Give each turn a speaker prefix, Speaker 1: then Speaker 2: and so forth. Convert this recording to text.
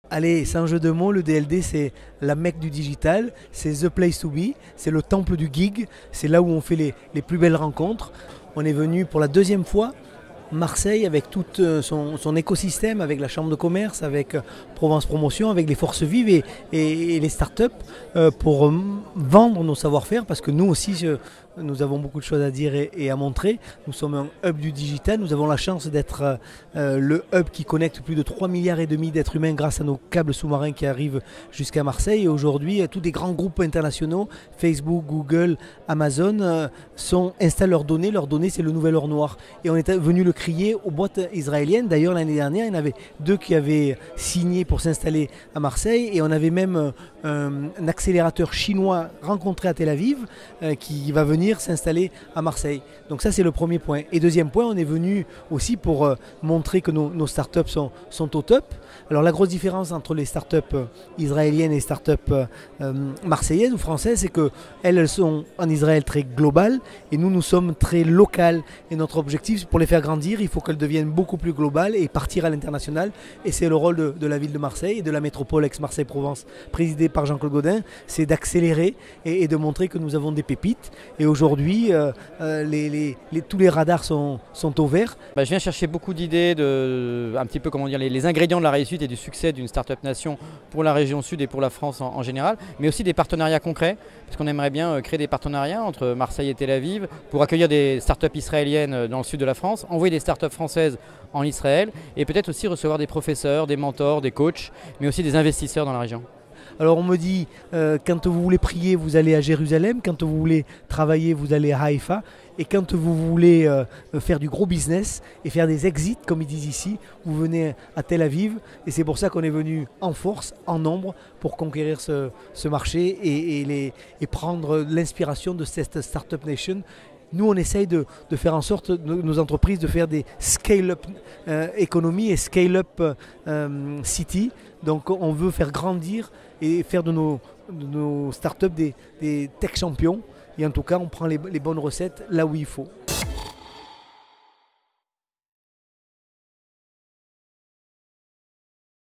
Speaker 1: Allez, sans jeu de mots, le DLD c'est la Mecque du digital, c'est the place to be, c'est le temple du gig, c'est là où on fait les plus belles rencontres. On est venu pour la deuxième fois Marseille avec tout son écosystème, avec la chambre de commerce, avec Provence Promotion, avec les forces vives et les startups pour vendre nos savoir-faire parce que nous aussi nous avons beaucoup de choses à dire et à montrer. Nous sommes un hub du digital, nous avons la chance d'être le hub qui connecte plus de 3,5 milliards d'êtres humains grâce à nos câbles sous-marins qui arrivent jusqu'à Marseille. Et aujourd'hui, tous des grands groupes internationaux, Facebook, Google, Amazon, installent leurs données. Leurs données, c'est le nouvel or noir. Et on est venu le crier aux boîtes israéliennes. D'ailleurs, l'année dernière, il y en avait 2 qui avaient signé pour s'installer à Marseille. Et on avait même un accélérateur chinois rencontré à Tel Aviv qui va venir s'installer à Marseille. Donc ça, c'est le premier point. Et deuxième point, on est venu aussi pour montrer que nos startups sont au top. Alors la grosse différence entre les startups israéliennes et les startups marseillaises ou françaises, c'est qu'elles sont en Israël très globales et nous sommes très locales. Et notre objectif, pour les faire grandir, il faut qu'elles deviennent beaucoup plus globales et partir à l'international. Et c'est le rôle de la ville de Marseille et de la métropole ex-Marseille-Provence, présidée par Jean-Claude Gaudin, c'est d'accélérer et de montrer que nous avons des pépites. Et aujourd'hui, tous les radars sont au vert.
Speaker 2: Je viens chercher beaucoup d'idées, un petit peu comment dire, les ingrédients de la réussite et du succès d'une Startup Nation pour la région sud et pour la France en général, mais aussi des partenariats concrets, parce qu'on aimerait bien créer des partenariats entre Marseille et Tel Aviv pour accueillir des startups israéliennes dans le sud de la France, envoyer des startups françaises en Israël et peut-être aussi recevoir des professeurs, des mentors, des coachs, mais aussi des investisseurs dans la région.
Speaker 1: Alors on me dit, quand vous voulez prier, vous allez à Jérusalem, quand vous voulez travailler, vous allez à Haïfa, et quand vous voulez faire du gros business et faire des exits, comme ils disent ici, vous venez à Tel Aviv, et c'est pour ça qu'on est venu en force, en nombre, pour conquérir ce marché et prendre l'inspiration de cette Startup Nation. Nous, on essaye de faire en sorte, nos entreprises, de faire des scale-up économies et scale-up city. Donc, on veut faire grandir et faire de nos startups des tech champions. Et en tout cas, on prend les bonnes recettes là où il faut.